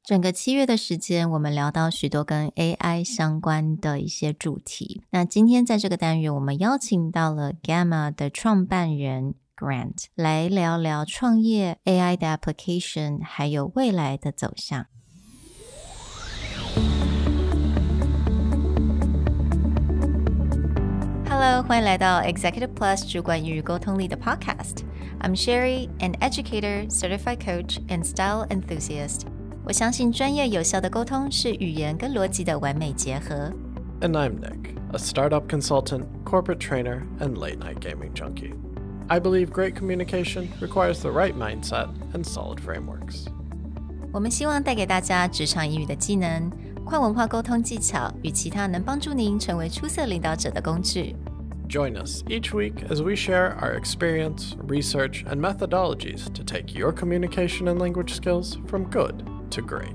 整个7月的时间，我们聊到许多跟 AI 相关的一些主题。那今天在这个单元，我们邀请到了 Gamma 的创办人 Grant 来聊聊创业 AI 的 application 还有未来的走向。Hello， 欢迎来到 Executive Plus 主管与沟通力的 Podcast。I'm Sherry, an educator, certified coach, and style enthusiast。我相信专业有效的沟通是语言跟逻辑的完美结合。And I'm Nick, a startup consultant, corporate trainer, and late-night gaming junkie. I believe great communication requires the right mindset and solid frameworks. 我们希望带给大家职场英语的技能、跨文化沟通技巧与其他能帮助您成为出色领导者的工具。Join us each week as we share our experience, research, and methodologies to take your communication and language skills from good to great.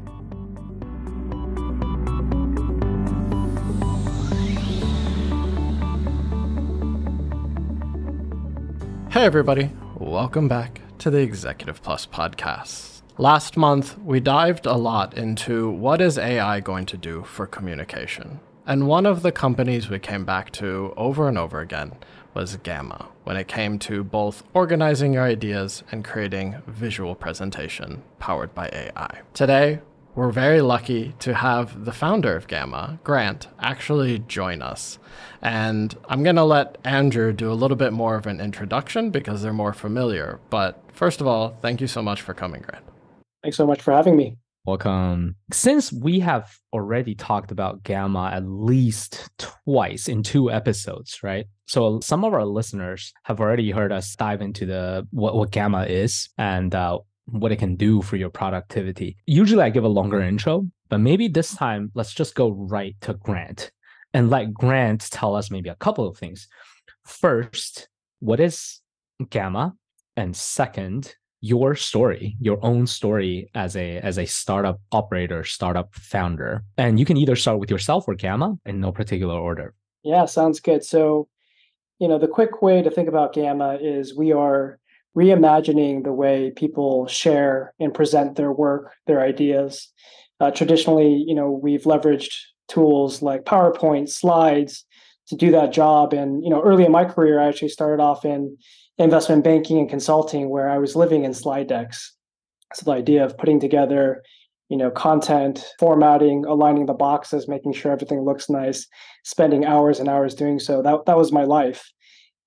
Hey everybody, welcome back to the Executive Plus podcast. Last month, we dived a lot into what is AI going to do for communication. And one of the companies we came back to over and over again was Gamma, when it came to both organizing your ideas and creating visual presentation powered by AI. Today, we're very lucky to have the founder of Gamma, Grant, actually join us. And I'm going to let Andrew do a little bit more of an introduction because they're more familiar. But first of all, thank you so much for coming, Grant. Thanks so much for having me. Welcome. Since we have already talked about Gamma at least twice in 2 episodes, right? So some of our listeners have already heard us dive into what Gamma is and what it can do for your productivity. Usually I give a longer intro, but maybe this time let's just go right to Grant and let Grant tell us maybe a couple of things. First, what is Gamma? And second, your story, your own story as a startup operator, startup founder. And you can either start with yourself or Gamma in no particular order. Yeah, sounds good. So, the quick way to think about Gamma is we are reimagining the way people share and present their work, their ideas. Traditionally, we've leveraged tools like PowerPoint, slides to do that job. And, early in my career, I actually started off in investment banking and consulting where I was living in slide decks. So the idea of putting together, content, formatting, aligning the boxes, making sure everything looks nice, spending hours and hours doing so, that was my life.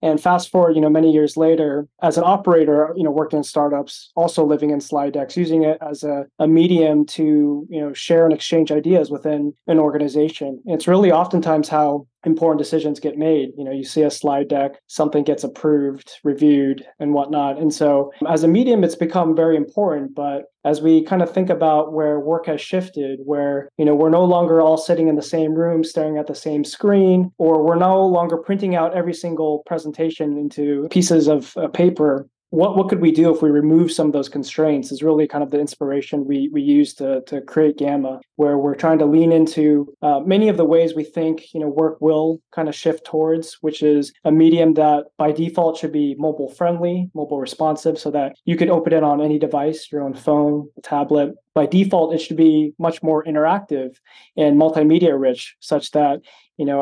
And fast forward, many years later, as an operator, working in startups, also living in slide decks, using it as a medium to, share and exchange ideas within an organization. And it's really oftentimes how important decisions get made. You see a slide deck, something gets approved, reviewed, and whatnot. And so as a medium, it's become very important. But as we kind of think about where work has shifted, where, we're no longer all sitting in the same room, staring at the same screen, or we're no longer printing out every single presentation into pieces of paper. What could we do if we remove some of those constraints is really kind of the inspiration we use to create Gamma, where we're trying to lean into many of the ways we think work will kind of shift towards, which is a medium that by default should be mobile friendly, mobile responsive, so that you could open it on any device, your own phone, a tablet. By default, it should be much more interactive and multimedia rich, such that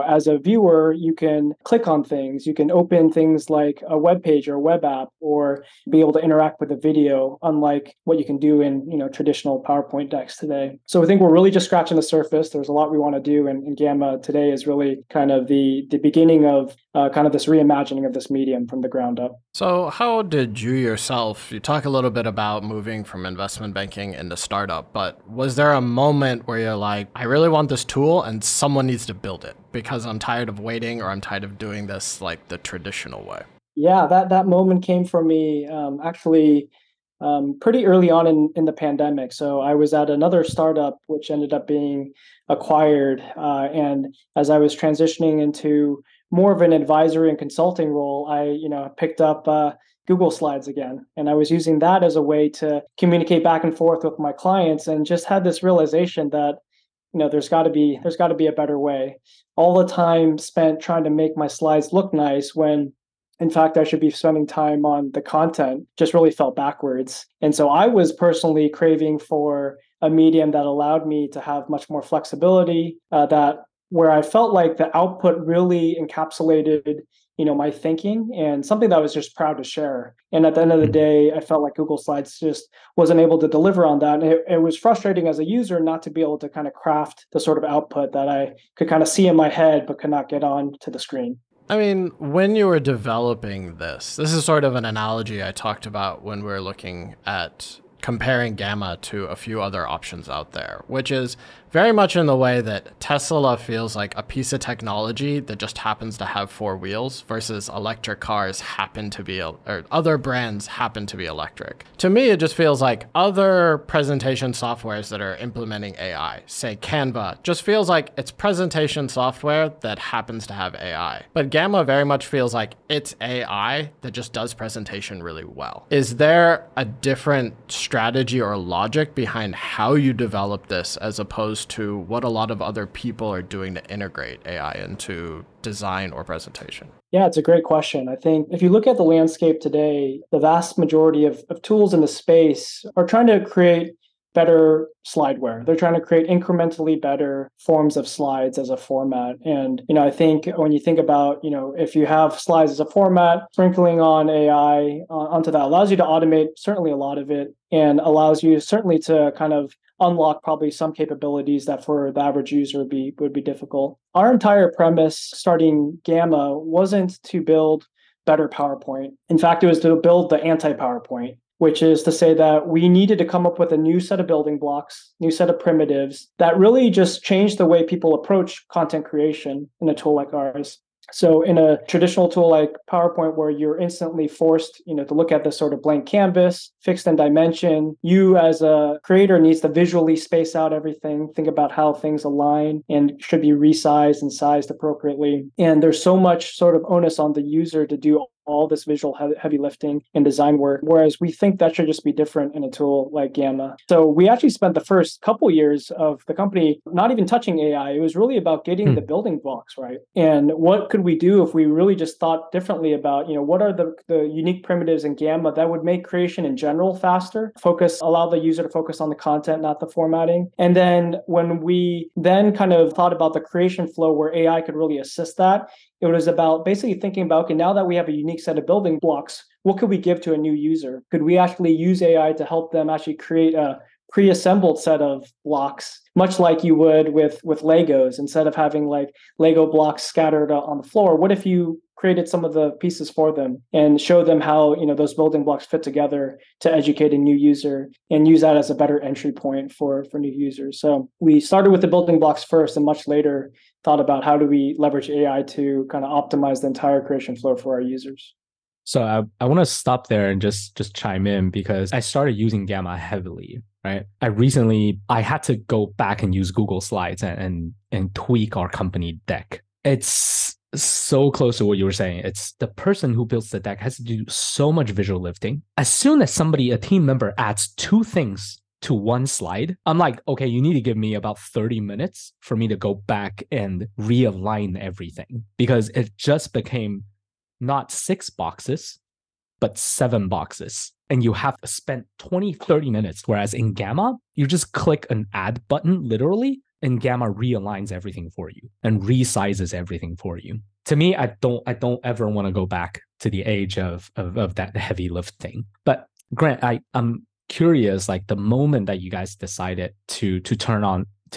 as a viewer, you can click on things, you can open things like a web page or a web app, or be able to interact with a video, unlike what you can do in traditional PowerPoint decks today. So I think we're really just scratching the surface. There's a lot we want to do, and Gamma today is really kind of the beginning of kind of this reimagining of this medium from the ground up. So how did you talk a little bit about moving from investment banking into startup, but was there a moment where you're like, I really want this tool and someone needs to build it because I'm tired of waiting or I'm tired of doing this like the traditional way? Yeah, that moment came for me actually pretty early on in the pandemic. So I was at another startup, which ended up being acquired. And as I was transitioning into more of an advisory and consulting role, I picked up Google Slides again. And I was using that as a way to communicate back and forth with my clients, and just had this realization that there's got to be a better way. All the time spent trying to make my slides look nice when in fact I should be spending time on the content just really felt backwards. And so I was personally craving for a medium that allowed me to have much more flexibility, that where I felt like the output really encapsulated, my thinking, and something that I was just proud to share. And at the end of the day, I felt like Google Slides just wasn't able to deliver on that. And it was frustrating as a user not to be able to kind of craft the sort of output that I could kind of see in my head, but could not get on to the screen. I mean, when you were developing this is sort of an analogy I talked about when we were looking at comparing Gamma to a few other options out there, which is very much in the way that Tesla feels like a piece of technology that just happens to have 4 wheels versus electric cars happen to be, or other brands happen to be electric. To me, it just feels like other presentation softwares that are implementing AI, say Canva, just feels like it's presentation software that happens to have AI. But Gamma very much feels like it's AI that just does presentation really well. Is there a different strategy or logic behind how you develop this as opposed to what a lot of other people are doing to integrate AI into design or presentation? Yeah, it's a great question. I think if you look at the landscape today, the vast majority of tools in the space are trying to create better slideware. They're trying to create incrementally better forms of slides as a format. And, I think when you think about, if you have slides as a format, sprinkling on AI onto that allows you to automate certainly a lot of it, and allows you certainly to kind of unlock probably some capabilities that for the average user would be difficult. Our entire premise starting Gamma wasn't to build better PowerPoint. In fact, it was to build the anti-PowerPoint, which is to say that we needed to come up with a new set of building blocks, new set of primitives that really just changed the way people approach content creation in a tool like ours. So in a traditional tool like PowerPoint, where you're instantly forced, to look at this sort of blank canvas, fixed in dimension, you as a creator needs to visually space out everything, think about how things align and should be resized and sized appropriately. And there's so much sort of onus on the user to do all this visual heavy lifting and design work, whereas we think that should just be different in a tool like Gamma. So we actually spent the first couple years of the company not even touching AI. It was really about getting the building blocks right. And what could we do if we really just thought differently about, what are the unique primitives in Gamma that would make creation in general faster, allow the user to focus on the content, not the formatting. And then when we then kind of thought about the creation flow where AI could really assist that, it was about basically thinking about, okay, now that we have a unique set of building blocks, what could we give to a new user? Could we actually use AI to help them actually create a pre-assembled set of blocks, much like you would with Legos? Instead of having like Lego blocks scattered on the floor, what if you created some of the pieces for them and show them how those building blocks fit together to educate a new user and use that as a better entry point for new users? So we started with the building blocks first, and much later thought about how do we leverage AI to kind of optimize the entire creation flow for our users. So I want to stop there and just chime in, because I started using Gamma heavily, right? I had to go back and use Google Slides and tweak our company deck. It's so close to what you were saying. It's the person who builds the deck has to do so much visual lifting. As soon as a team member adds 2 things to one slide, I'm like, okay, you need to give me about 30 minutes for me to go back and realign everything, because it just became not 6 boxes, but 7 boxes. And you have to spend 20-30 minutes. Whereas in Gamma, you just click an add button, literally, and Gamma realigns everything for you and resizes everything for you. To me, I don't ever want to go back to the age of that heavy lifting. But Grant, I'm curious, like the moment that you guys decided to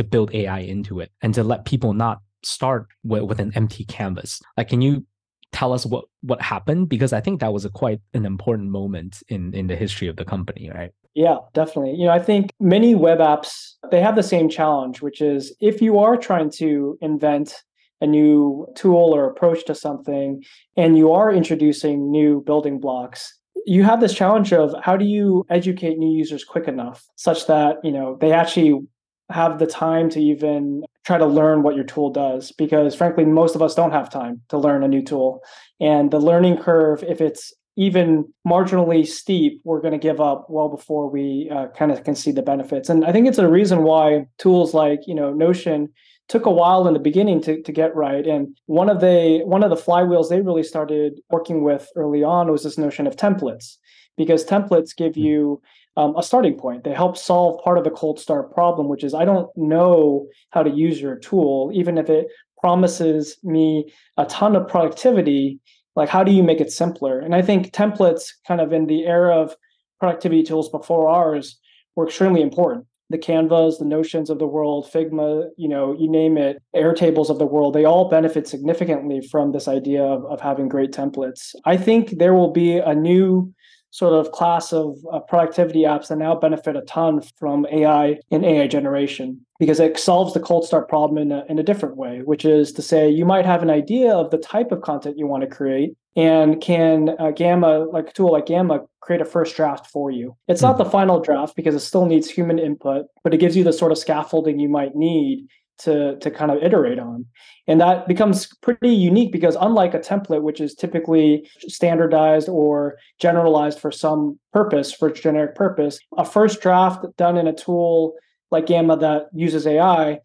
build AI into it and to let people not start with an empty canvas. Like, can you tell us what happened? Because I think that was quite an important moment in the history of the company, right? Yeah, definitely. I think many web apps, they have the same challenge, which is if you are trying to invent a new tool or approach to something, and you are introducing new building blocks, you have this challenge of how do you educate new users quick enough such that, they actually have the time to even try to learn what your tool does, because frankly, most of us don't have time to learn a new tool. And the learning curve, if it's even marginally steep, we're going to give up well before we kind of can see the benefits. And I think it's a reason why tools like, Notion took a while in the beginning to get right. And one of the flywheels they really started working with early on was this notion of templates, because templates give you a starting point. They help solve part of the cold start problem, which is I don't know how to use your tool, even if it promises me a ton of productivity. Like, how do you make it simpler? And I think templates, kind of in the era of productivity tools before ours, were extremely important. The Canvas, the Notions of the world, Figma, you name it, Airtables of the world, they all benefit significantly from this idea of having great templates. I think there will be a new sort of class of productivity apps that now benefit a ton from AI and AI generation, because it solves the cold start problem in a different way, which is to say you might have an idea of the type of content you want to create, and can Gamma, like a tool like Gamma, create a first draft for you. It's not the final draft because it still needs human input, but it gives you the sort of scaffolding you might need to kind of iterate on. And that becomes pretty unique because unlike a template, which is typically standardized or generalized for some purpose, for generic purpose, a first draft done in a tool like Gamma that uses AI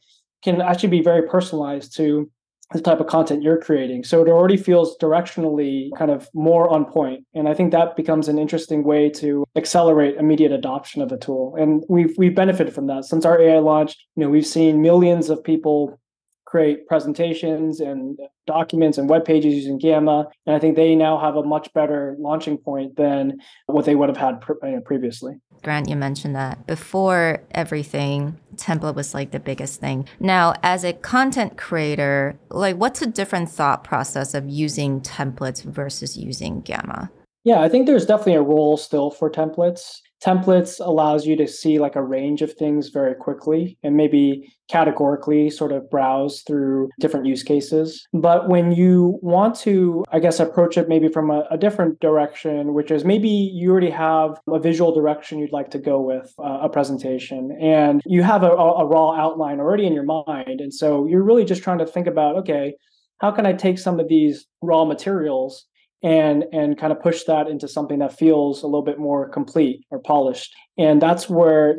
can actually be very personalized to the type of content you're creating. So it already feels directionally kind of more on point. And I think that becomes an interesting way to accelerate immediate adoption of the tool. And we've benefited from that. Since our AI launch, we've seen millions of people create presentations and documents and web pages using Gamma. And I think they now have a much better launching point than what they would have had previously. Grant, you mentioned that before everything, template was like the biggest thing. Now, as a content creator, like what's a different thought process of using templates versus using Gamma? Yeah, I think there's definitely a role still for templates. Templates allows you to see like a range of things very quickly and maybe categorically sort of browse through different use cases. But when you want to, I guess, approach it maybe from a different direction, which is maybe you already have a visual direction you'd like to go with a presentation, and you have a raw outline already in your mind. And so you're really just trying to think about, okay, how can I take some of these raw materials and kind of push that into something that feels a little bit more complete or polished. And that's where,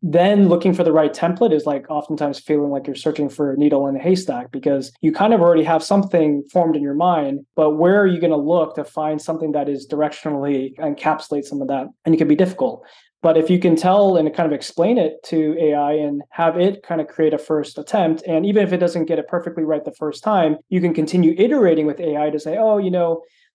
then looking for the right template is like oftentimes feeling like you're searching for a needle in a haystack, because you kind of already have something formed in your mind, but where are you going to look to find something that is directionally encapsulate some of that? And it can be difficult. But if you can tell and kind of explain it to AI and have it kind of create a first attempt, and even if it doesn't get it perfectly right the first time, you can continue iterating with AI to say, oh,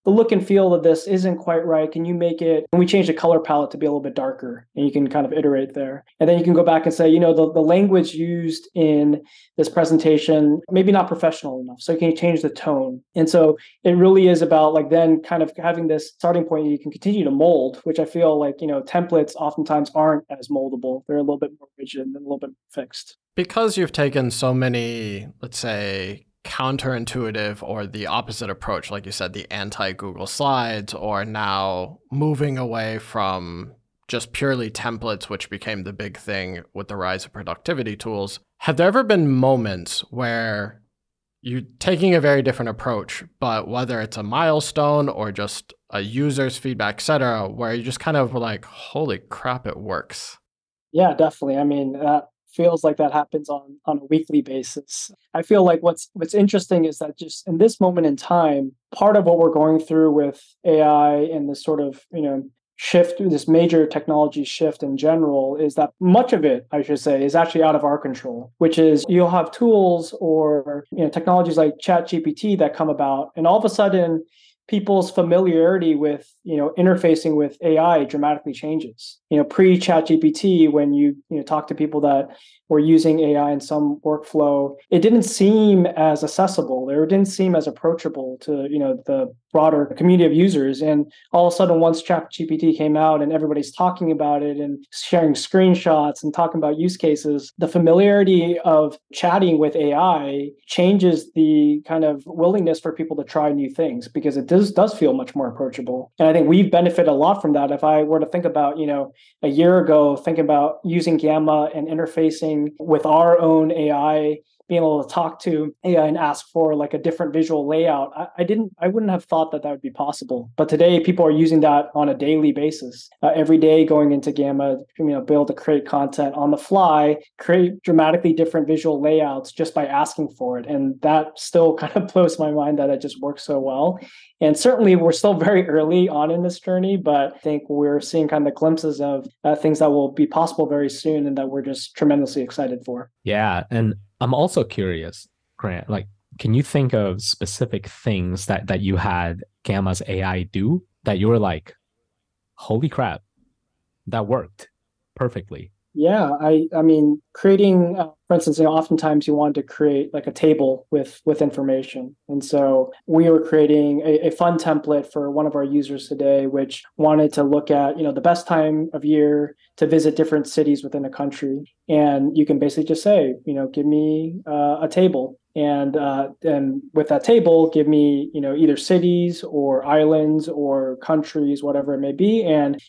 the look and feel of this isn't quite right. Can you make it, can we change the color palette to be a little bit darker? And you can kind of iterate there. And then you can go back and say, the language used in this presentation, maybe not professional enough. So can you change the tone? And so it really is about like then kind of having this starting point you can continue to mold, which I feel like, templates oftentimes aren't as moldable. They're a little bit more rigid and a little bit fixed. Because you've taken so many, let's say, counterintuitive or the opposite approach, like you said, the anti-Google Slides, or now moving away from just purely templates, which became the big thing with the rise of productivity tools. Have there ever been moments where you're taking a very different approach, but whether it's a milestone or just a user's feedback, et cetera, where you just kind of were like, holy crap, it works? Yeah, definitely. I mean, feels like that happens on a weekly basis. I feel like what's interesting is that just in this moment in time, part of what we're going through with AI and this sort of, shift, this major technology shift in general, is that much of it, I should say, is actually out of our control, which is you'll have tools or technologies like ChatGPT that come about, and all of a sudden people's familiarity with interfacing with AI dramatically changes. Pre-ChatGPT, when you talk to people that were using AI in some workflow, it didn't seem as accessible. It didn't seem as approachable to the broader community of users. And all of a sudden, once ChatGPT came out and everybody's talking about it and sharing screenshots and talking about use cases, the familiarity of chatting with AI changes the kind of willingness for people to try new things, because it does feel much more approachable. And I think we've benefited a lot from that. If I were to think about, a year ago, thinking about using Gamma and interfacing with our own AI being able to talk to AI and ask for like a different visual layout, I wouldn't have thought that would be possible. But today people are using that on a daily basis. Every day going into Gamma, be able to create content on the fly, create dramatically different visual layouts just by asking for it. And that still kind of blows my mind that it just works so well. And certainly we're still very early on in this journey, but I think we're seeing kind of glimpses of things that will be possible very soon and that we're just tremendously excited for. Yeah. And I'm also curious, Grant, like, can you think of specific things that you had Gamma's AI do that you were like, holy crap, that worked perfectly? Yeah, I mean, creating, for instance, oftentimes you want to create like a table with information. And so we were creating a fun template for one of our users today, which wanted to look at, the best time of year to visit different cities within a country. And you can basically just say, give me a table. And with that table, give me, either cities or islands or countries, whatever it may be, and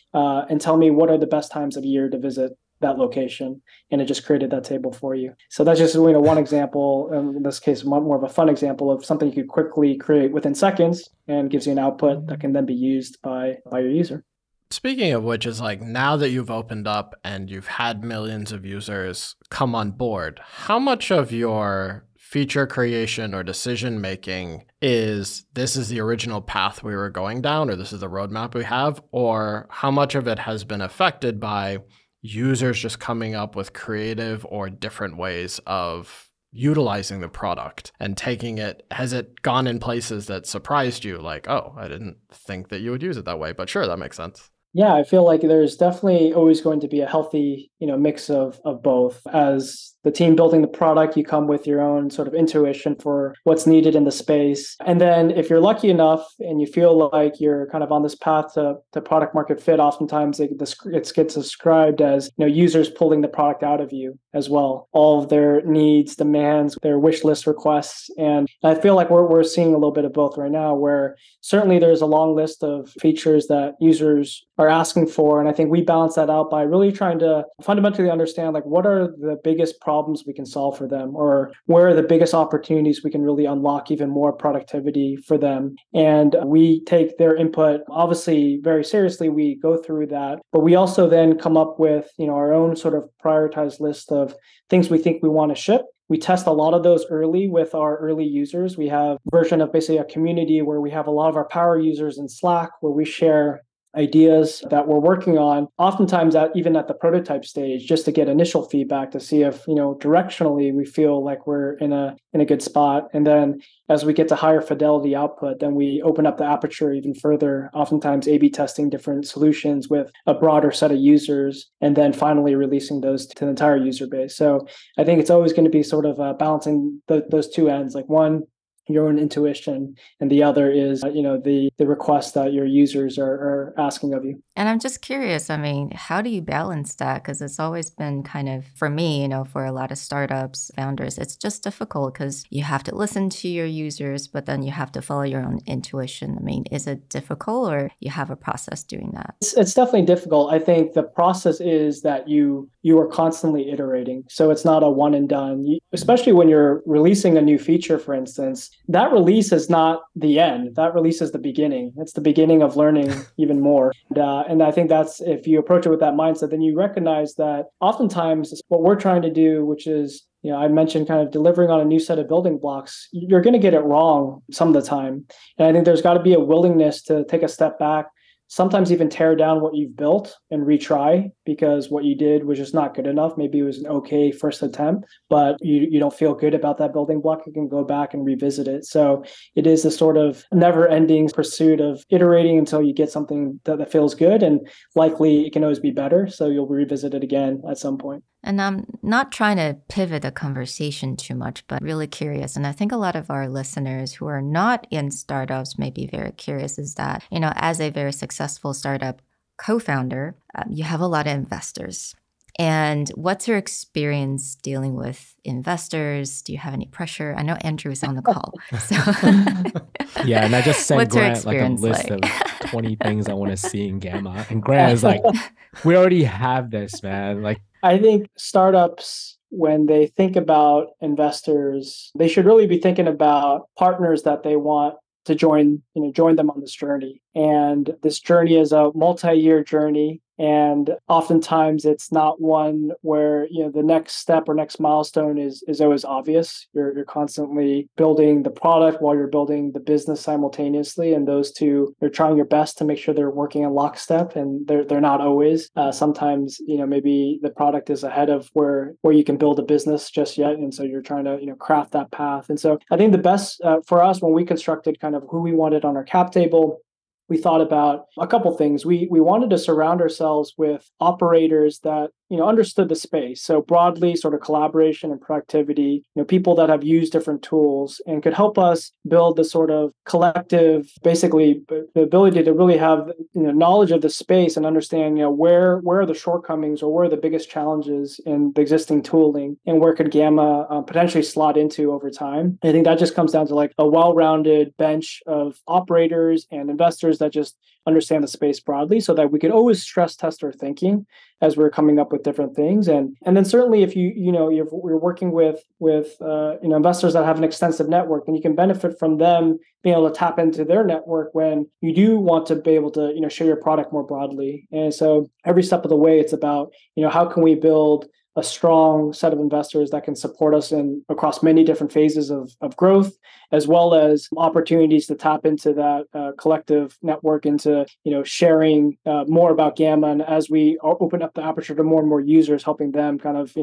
tell me what are the best times of year to visit that location, and it just created that table for you. So that's just one example. In this case, more of a fun example of something you could quickly create within seconds and gives you an output that can then be used by your user. Speaking of which, is like, now that you've opened up and you've had millions of users come on board, how much of your feature creation or decision making is this is the original path we were going down, or this is the roadmap we have, or how much of it has been affected by users just coming up with creative or different ways of utilizing the product and taking it? Has it gone in places that surprised you? Like, oh, I didn't think that you would use it that way, but sure, that makes sense. Yeah, I feel like there's definitely always going to be a healthy, mix of both. As the team building the product, you come with your own sort of intuition for what's needed in the space. And then if you're lucky enough and you feel like you're kind of on this path to product market fit, oftentimes it gets described as, users pulling the product out of you as well. All of their needs, demands, their wish list requests. And I feel like we're seeing a little bit of both right now, where certainly there's a long list of features that users are asking for. And I think we balance that out by really trying to fundamentally understand, like, what are the biggest problems we can solve for them, or where are the biggest opportunities we can really unlock even more productivity for them. And we take their input obviously very seriously. We go through that, but we also then come up with, our own sort of prioritized list of things we think we want to ship. We test a lot of those early with our early users. We have a version of basically a community where we have a lot of our power users in Slack, where we share ideas that we're working on, oftentimes even at the prototype stage, just to get initial feedback to see if, directionally we feel like we're in a good spot. And then as we get to higher fidelity output, then we open up the aperture even further, oftentimes A/B testing different solutions with a broader set of users, and then finally releasing those to the entire user base. So I think it's always going to be sort of balancing those two ends, like one, your own intuition, and the other is, the request that your users are asking of you. And I'm just curious, how do you balance that? Because it's always been kind of, for me, for a lot of startups, founders, it's just difficult because you have to listen to your users, but then you have to follow your own intuition. Is it difficult, or you have a process doing that? It's definitely difficult. I think the process is that you are constantly iterating. So it's not a one and done, especially when you're releasing a new feature, for instance. That release is not the end. That release is the beginning. It's the beginning of learning even more. And I think that's, if you approach it with that mindset, then you recognize that oftentimes what we're trying to do, which is, I mentioned kind of delivering on a new set of building blocks, you're going to get it wrong some of the time. And I think there's got to be a willingness to take a step back, sometimes even tear down what you've built and retry, because what you did was just not good enough. Maybe it was an okay first attempt, but you don't feel good about that building block. You can go back and revisit it. So it is a sort of never-ending pursuit of iterating until you get something that feels good, and likely it can always be better. So you'll revisit it again at some point. And I'm not trying to pivot the conversation too much, but really curious. And I think a lot of our listeners who are not in startups may be very curious, is that, as a very successful startup co-founder, you have a lot of investors. And what's your experience dealing with investors? Do you have any pressure? I know Andrew is on the call. So yeah, and I just sent what's your Grant like a list like? of 20 things I want to see in Gamma. And Grant is like, we already have this, man. Like, I think startups when they think about investors, they should really be thinking about partners that they want to join them on this journey. And this journey is a multi-year journey. And oftentimes it's not one where, the next step or next milestone is always obvious. You're constantly building the product while you're building the business simultaneously. And those two, you're trying your best to make sure they're working in lockstep, and they're not always. Sometimes, maybe the product is ahead of where you can build a business just yet. And so you're trying to, craft that path. And so I think the best for us, when we constructed kind of who we wanted on our cap table, we thought about a couple things. We wanted to surround ourselves with operators that understood the space. So broadly, sort of collaboration and productivity, people that have used different tools and could help us build the sort of collective, basically the ability to really have knowledge of the space and understand where are the shortcomings or where are the biggest challenges in the existing tooling, and where could Gamma potentially slot into over time. I think that just comes down to like a well-rounded bench of operators and investors that just understand the space broadly, so that we could always stress test our thinking as we're coming up with different things. And then certainly if you're working with investors that have an extensive network, then you can benefit from them being able to tap into their network when you do want to be able to share your product more broadly. And so every step of the way, it's about how can we build a strong set of investors that can support us across many different phases of growth, as well as opportunities to tap into that collective network, into sharing more about Gamma, and as we open up the aperture to more and more users, helping them kind of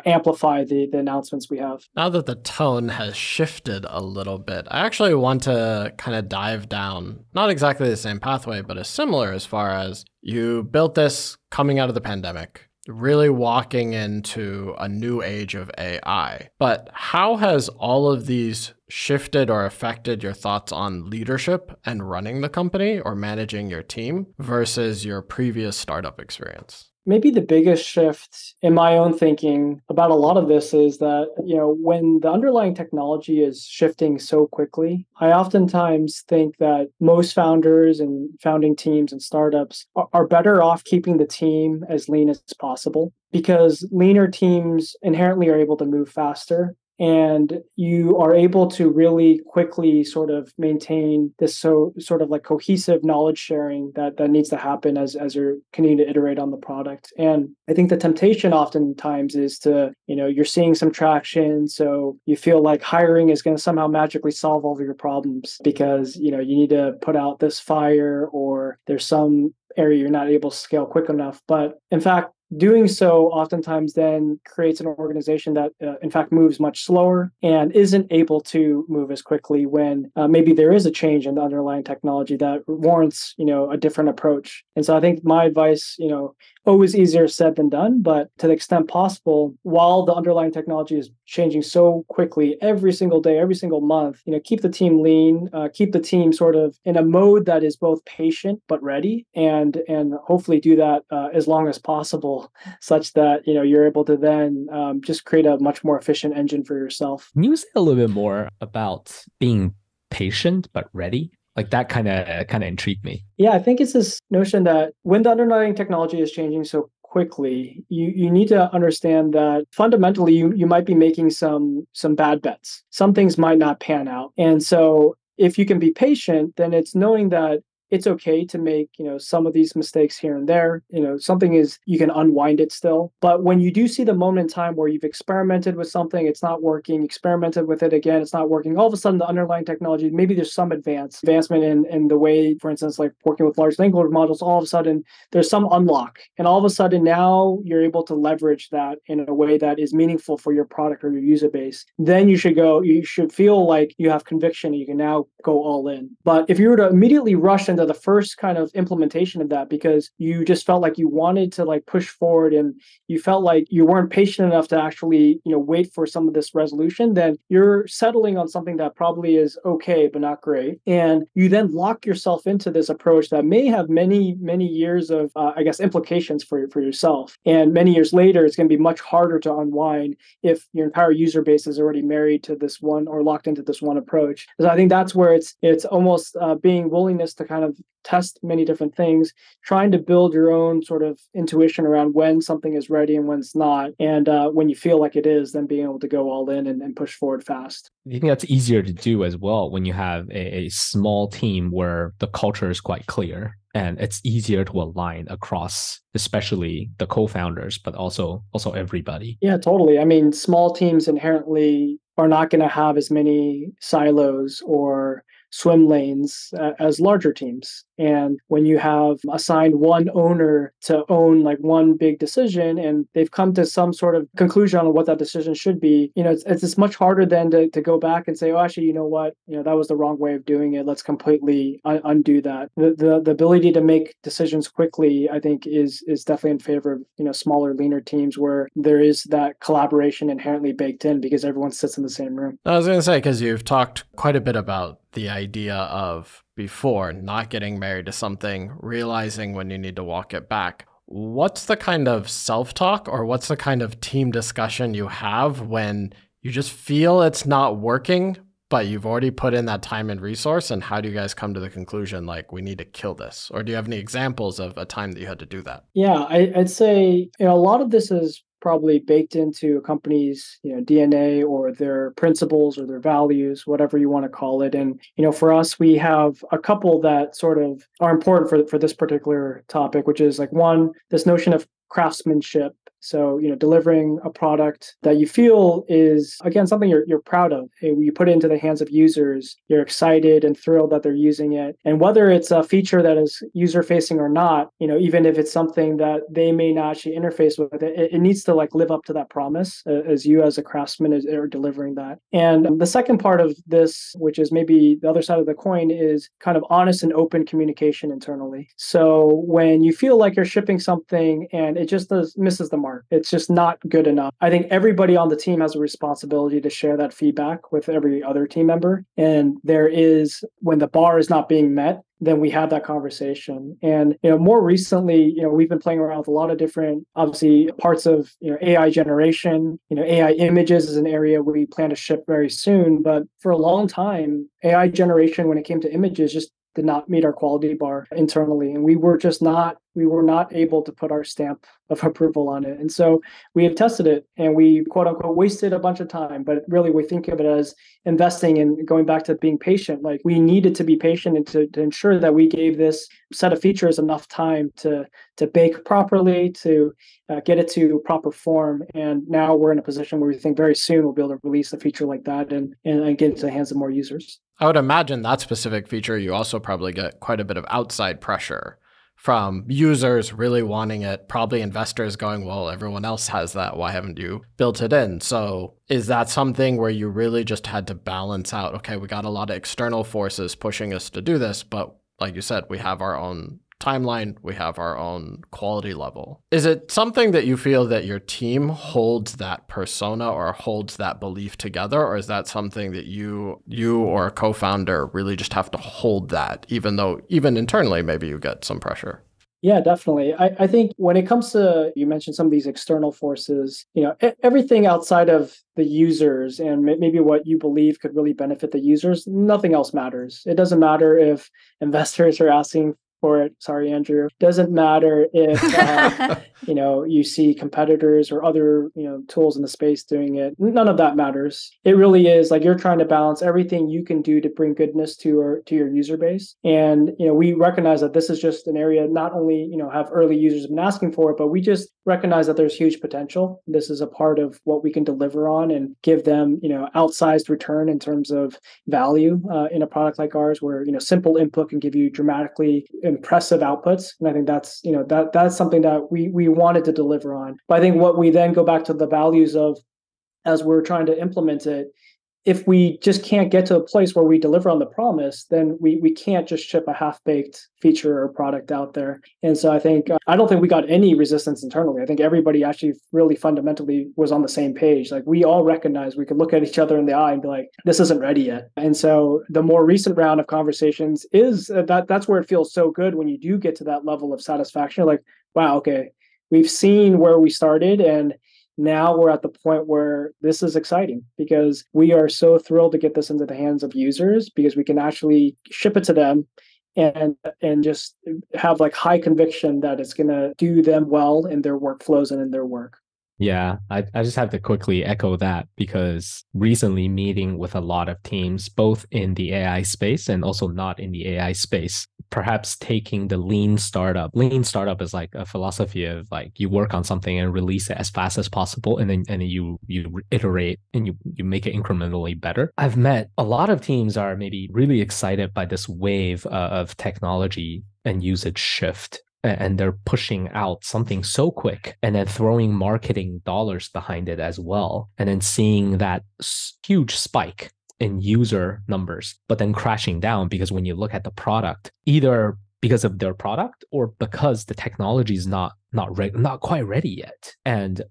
amplify the announcements we have. Now that the tone has shifted a little bit, I actually want to kind of dive down, not exactly the same pathway, but a similar, as far as you built this coming out of the pandemic, really walking into a new age of AI. But how has all of these shifted or affected your thoughts on leadership and running the company or managing your team versus your previous startup experience? Maybe the biggest shift in my own thinking about a lot of this is that, when the underlying technology is shifting so quickly, I oftentimes think that most founders and founding teams and startups are better off keeping the team as lean as possible, because leaner teams inherently are able to move faster. And you are able to really quickly sort of maintain this sort of like cohesive knowledge sharing that needs to happen as you're continuing to iterate on the product. And I think the temptation oftentimes is to, you're seeing some traction, so you feel like hiring is going to somehow magically solve all of your problems because, you need to put out this fire, or there's some area you're not able to scale quick enough. But in fact, doing so oftentimes then creates an organization that, in fact, moves much slower and isn't able to move as quickly when maybe there is a change in the underlying technology that warrants, a different approach. And so I think my advice, always easier said than done, but to the extent possible, while the underlying technology is changing so quickly every single day, every single month, keep the team lean, keep the team sort of in a mode that is both patient but ready, and hopefully do that as long as possible, such that you're able to then just create a much more efficient engine for yourself. Can you say a little bit more about being patient but ready? Like that kind of intrigued me. Yeah, I think it's this notion that when the underlying technology is changing so quickly, you need to understand that fundamentally you might be making some bad bets. Some things might not pan out. And so if you can be patient, then it's knowing that it's okay to make, some of these mistakes here and there. Something is, you can unwind it still. But when you do see the moment in time where you've experimented with something, it's not working, experimented with it again, it's not working, all of a sudden the underlying technology, maybe there's some advancement in the way, for instance, like working with large language models, all of a sudden there's some unlock. And all of a sudden now you're able to leverage that in a way that is meaningful for your product or your user base. Then you should feel like you have conviction and you can now go all in. But if you were to immediately rush into the first kind of implementation of that because you just felt like you wanted to like push forward and you felt like you weren't patient enough to actually, wait for some of this resolution, then you're settling on something that probably is okay, but not great. And you then lock yourself into this approach that may have many, many years of, implications for yourself. And many years later, it's going to be much harder to unwind if your entire user base is already married to this one or locked into this one approach. So I think that's where it's almost being willingness to kind of test many different things, trying to build your own sort of intuition around when something is ready and when it's not. And when you feel like it is, then being able to go all in and push forward fast. Do you think that's easier to do as well when you have a small team where the culture is quite clear and it's easier to align across, especially the co-founders, but also everybody? Yeah, totally. I mean, small teams inherently are not going to have as many silos or swim lanes as larger teams. And when you have assigned one owner to own like one big decision and they've come to some sort of conclusion on what that decision should be, it's much harder than to go back and say, oh, actually, you know what, that was the wrong way of doing it. Let's completely undo that. The ability to make decisions quickly, I think, is definitely in favor of, smaller, leaner teams where there is that collaboration inherently baked in because everyone sits in the same room. I was going to say, because you've talked quite a bit about the idea of before not getting married to something, realizing when you need to walk it back. What's the kind of self-talk or what's the kind of team discussion you have when you just feel it's not working, but you've already put in that time and resource? And how do you guys come to the conclusion, like, we need to kill this? Or do you have any examples of a time that you had to do that? Yeah, I'd say, a lot of this is probably baked into a company's DNA or their principles or their values, whatever you want to call it. And for us, we have a couple that sort of are important for this particular topic, which is like one, this notion of craftsmanship. So, delivering a product that you feel is, again, something you're proud of. You put it into the hands of users, you're excited and thrilled that they're using it. And whether it's a feature that is user-facing or not, even if it's something that they may not actually interface with, it needs to like live up to that promise as you as a craftsman are delivering that. And the second part of this, which is maybe the other side of the coin, is kind of honest and open communication internally. So when you feel like you're shipping something and it just misses the mark, it's just not good enough, I think everybody on the team has a responsibility to share that feedback with every other team member. And when the bar is not being met, then we have that conversation. And more recently, we've been playing around with a lot of different, obviously, parts of AI generation. AI images is an area we plan to ship very soon. But for a long time, AI generation, when it came to images, just did not meet our quality bar internally, and we were not able to put our stamp of approval on it. And so we have tested it and we quote unquote wasted a bunch of time, but really we think of it as investing and going back to being patient. Like we needed to be patient and to ensure that we gave this set of features enough time to bake properly, to get it to proper form. And now we're in a position where we think very soon we'll be able to release a feature like that and get it to the hands of more users. I would imagine that specific feature, you also probably get quite a bit of outside pressure from users really wanting it, probably investors going, well, everyone else has that. Why haven't you built it in? So is that something where you really just had to balance out, okay, we got a lot of external forces pushing us to do this, but like you said, we have our own timeline, we have our own quality level. Is it something that you feel that your team holds that persona or holds that belief together? Or is that something that you or a co-founder really just have to hold that, even though even internally, maybe you get some pressure? Yeah, definitely. I think when it comes to, you mentioned some of these external forces, everything outside of the users and maybe what you believe could really benefit the users, nothing else matters. It doesn't matter if investors are asking for it. Sorry, Andrew. Doesn't matter if you see competitors or other tools in the space doing it. None of that matters. It really is like you're trying to balance everything you can do to bring goodness to your user base. And we recognize that this is just an area not only have early users been asking for it, but we just recognize that there's huge potential. This is a part of what we can deliver on and give them outsized return in terms of value in a product like ours, where simple input can give you dramatically impressive outputs. And I think that's that's something that we wanted to deliver on. But I think what we then go back to the values of, as we're trying to implement it, if we just can't get to a place where we deliver on the promise, then we can't just ship a half-baked feature or product out there. And so I think, I don't think we got any resistance internally. I think everybody actually really fundamentally was on the same page. Like we all recognize, we could look at each other in the eye and be like, this isn't ready yet. And so the more recent round of conversations is that's where it feels so good when you do get to that level of satisfaction. Like, wow, okay, we've seen where we started, and now we're at the point where this is exciting because we are so thrilled to get this into the hands of users because we can actually ship it to them and just have like high conviction that it's going to do them well in their workflows and in their work. Yeah, I just have to quickly echo that because recently meeting with a lot of teams, both in the AI space and also not in the AI space, perhaps taking the lean startup. Lean startup is like a philosophy of like you work on something and release it as fast as possible, and then you iterate and you make it incrementally better. I've met a lot of teams are maybe really excited by this wave of technology and usage shift, and they're pushing out something so quick and then throwing marketing dollars behind it as well, and then seeing that huge spike in user numbers, but then crashing down because when you look at the product, either because of their product or because the technology is not quite ready yet, and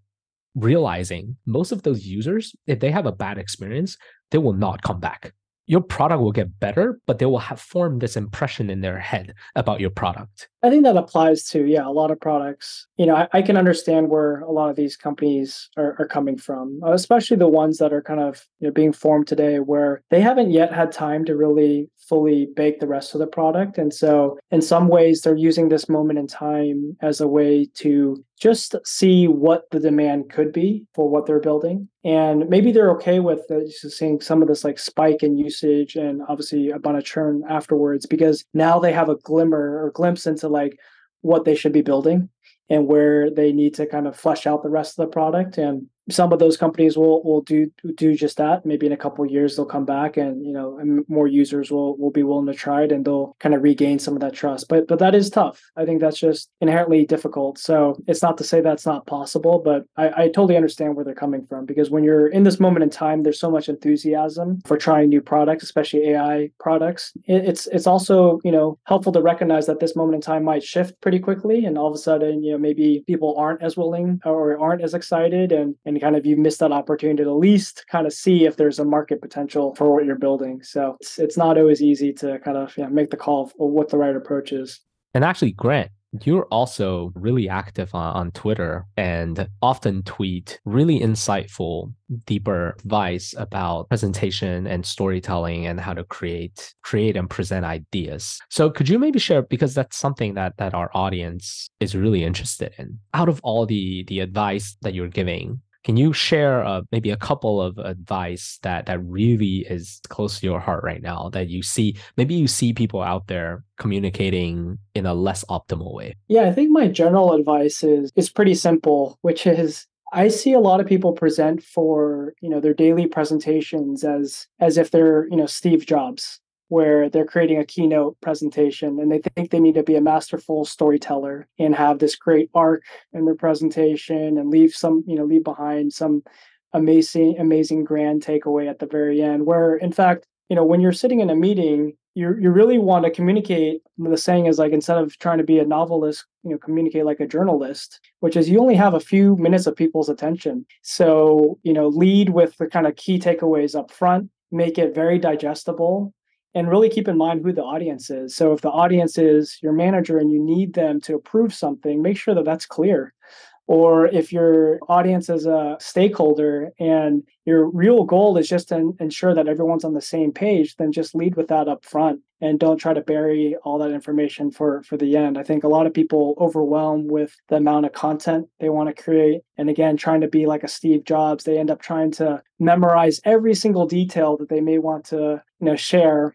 realizing most of those users, if they have a bad experience, they will not come back. Your product will get better, but they will have formed this impression in their head about your product. I think that applies to, a lot of products. I can understand where a lot of these companies are coming from, especially the ones that are kind of being formed today where they haven't yet had time to really fully bake the rest of the product. And so in some ways, they're using this moment in time as a way to just see what the demand could be for what they're building. And maybe they're okay with seeing some of this like spike in usage and obviously a bunch of churn afterwards, because now they have a glimmer or glimpse into like what they should be building and where they need to kind of flesh out the rest of the product. And some of those companies will do just that. Maybe in a couple of years they'll come back and and more users will be willing to try it and they'll kind of regain some of that trust. But that is tough. I think that's just inherently difficult. So it's not to say that's not possible, but I totally understand where they're coming from, because when you're in this moment in time, there's so much enthusiasm for trying new products, especially AI products. It's also helpful to recognize that this moment in time might shift pretty quickly, and all of a sudden maybe people aren't as willing or aren't as excited, and kind of you missed that opportunity to at least kind of see if there's a market potential for what you're building. So it's not always easy to kind of make the call of what the right approach is. And actually, Grant, you're also really active on Twitter and often tweet really insightful, deeper advice about presentation and storytelling and how to create and present ideas. So could you maybe share, because that's something that our audience is really interested in, out of all the advice that you're giving, can you share maybe a couple of advice that really is close to your heart right now that you see people out there communicating in a less optimal way? Yeah, I think my general advice is pretty simple, which is I see a lot of people present for their daily presentations as if they're Steve Jobs, where they're creating a keynote presentation and they think they need to be a masterful storyteller and have this great arc in their presentation and leave behind some amazing grand takeaway at the very end, where in fact, when you're sitting in a meeting, you really want to communicate. The saying is like, instead of trying to be a novelist, communicate like a journalist, which is you only have a few minutes of people's attention. So, lead with the kind of key takeaways up front, make it very digestible, and really keep in mind who the audience is. So if the audience is your manager and you need them to approve something, make sure that that's clear. Or if your audience is a stakeholder and your real goal is just to ensure that everyone's on the same page, then just lead with that up front and don't try to bury all that information for the end. I think a lot of people overwhelm with the amount of content they want to create. And again, trying to be like a Steve Jobs, they end up trying to memorize every single detail that they may want to share,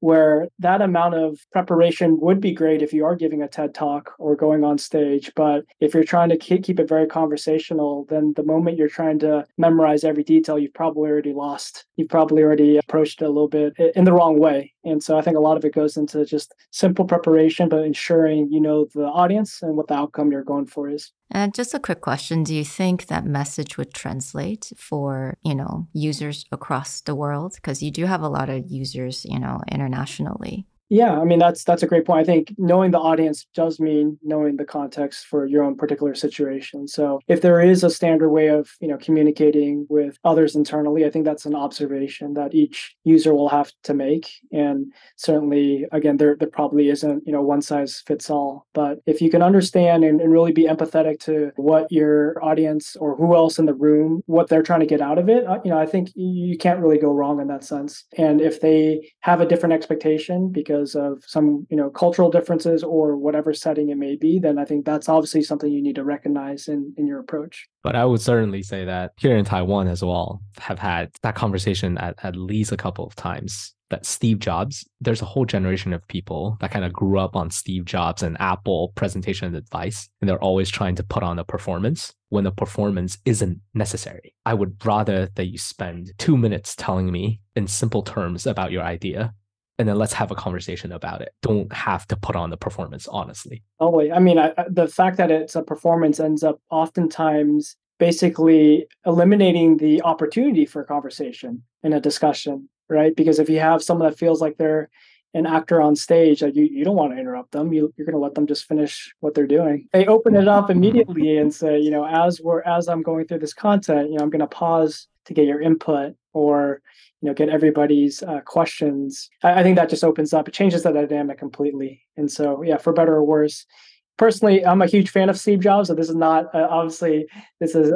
where that amount of preparation would be great if you are giving a TED Talk or going on stage. But if you're trying to keep it very conversational, then the moment you're trying to memorize every detail, you've probably already lost. You've probably already approached it a little bit in the wrong way. And so I think a lot of it goes into just simple preparation, but ensuring the audience and what the outcome you're going for is. And just a quick question. Do you think that message would translate for, users across the world? Because you do have a lot of users, internationally. Yeah, I mean, that's a great point. I think knowing the audience does mean knowing the context for your own particular situation. So if there is a standard way of, communicating with others internally, I think that's an observation that each user will have to make. And certainly, again, there probably isn't, one size fits all. But if you can understand and really be empathetic to what your audience or who else in the room, what they're trying to get out of it, I think you can't really go wrong in that sense. And if they have a different expectation because because of some, cultural differences or whatever setting it may be, then I think that's obviously something you need to recognize in your approach. But I would certainly say that here in Taiwan as well, have had that conversation at least a couple of times. That Steve Jobs, there's a whole generation of people that kind of grew up on Steve Jobs and Apple presentation advice, and they're always trying to put on a performance when the performance isn't necessary. I would rather that you spend 2 minutes telling me in simple terms about your idea, and then let's have a conversation about it. Don't have to put on the performance, honestly. Oh, I mean, the fact that it's a performance ends up oftentimes basically eliminating the opportunity for conversation and a discussion, right? Because if you have someone that feels like they're an actor on stage, like you don't want to interrupt them. You're going to let them just finish what they're doing. They open it up immediately and say, as I'm going through this content, I'm going to pause to get your input or, get everybody's questions. I think that just opens up, it changes the dynamic completely. And so, yeah, for better or worse. Personally, I'm a huge fan of Steve Jobs, so this is not obviously this is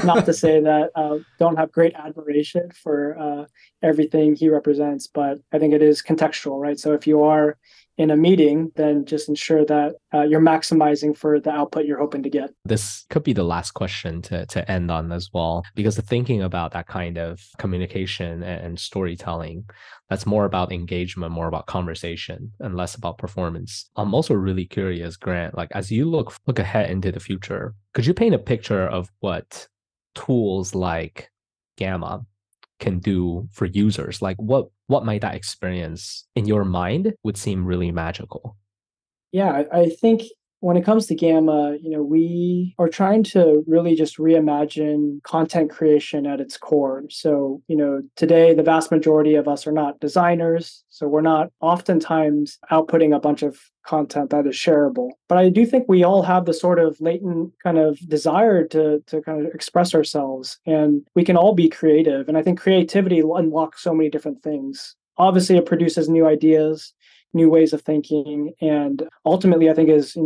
not to say that don't have great admiration for everything he represents, but I think it is contextual, right? So if you are in a meeting, then just ensure that you're maximizing for the output you're hoping to get. This could be the last question to end on as well, because the thinking about that kind of communication and storytelling, that's more about engagement, more about conversation, and less about performance. I'm also really curious, Grant, like as you look ahead into the future, could you paint a picture of what tools like Gamma can do for users? Like what might that experience in your mind would seem really magical? Yeah, I think when it comes to Gamma, we are trying to really just reimagine content creation at its core. So, today, the vast majority of us are not designers. So we're not oftentimes outputting a bunch of content that is shareable. But I do think we all have the sort of latent kind of desire to kind of express ourselves. And we can all be creative. And I think creativity unlocks so many different things. Obviously, it produces new ideas, new ways of thinking, and ultimately I think is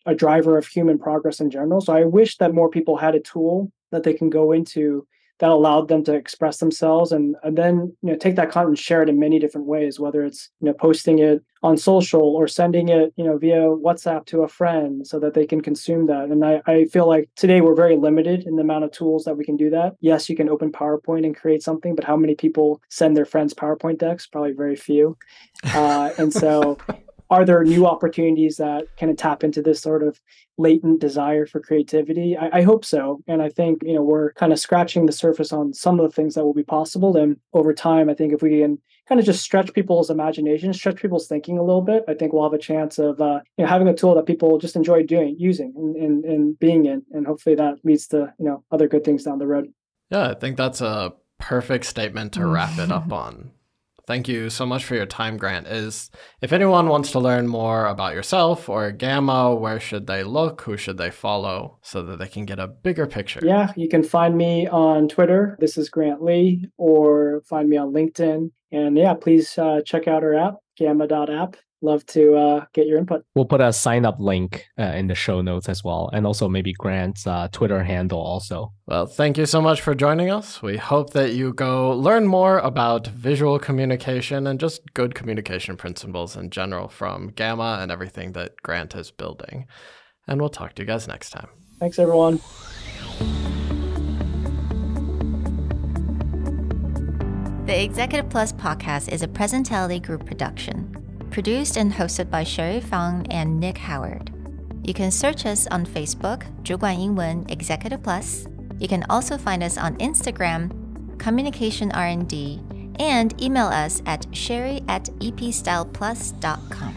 a driver of human progress in general. So I wish that more people had a tool that they can go into that allowed them to express themselves and then take that content and share it in many different ways, whether it's posting it on social or sending it via WhatsApp to a friend so that they can consume that. And I feel like today we're very limited in the amount of tools that we can do that. Yes, you can open PowerPoint and create something, but how many people send their friends PowerPoint decks? Probably very few. And so are there new opportunities that can tap into this sort of latent desire for creativity? I hope so. And I think, we're kind of scratching the surface on some of the things that will be possible. And over time, I think if we can kind of just stretch people's imagination, stretch people's thinking a little bit, I think we'll have a chance of having a tool that people just enjoy using and being in. And hopefully that leads to, other good things down the road. Yeah, I think that's a perfect statement to wrap it up on. Thank you so much for your time, Grant. If anyone wants to learn more about yourself or Gamma, where should they look? Who should they follow so that they can get a bigger picture? Yeah, you can find me on Twitter. This is Grant Lee, or find me on LinkedIn. And yeah, please check out our app, gamma.app. Love to get your input. We'll put a sign up link in the show notes as well. And also maybe Grant's Twitter handle also. Well, thank you so much for joining us. We hope that you go learn more about visual communication and just good communication principles in general from Gamma and everything that Grant is building. And we'll talk to you guys next time. Thanks, everyone. The Executive Plus podcast is a Presentality Group production. Produced and hosted by Sherry Fang and Nick Howard. You can search us on Facebook, 主管英文 Executive Plus. You can also find us on Instagram, Communication R&D, and email us at sherry@epstyleplus.com.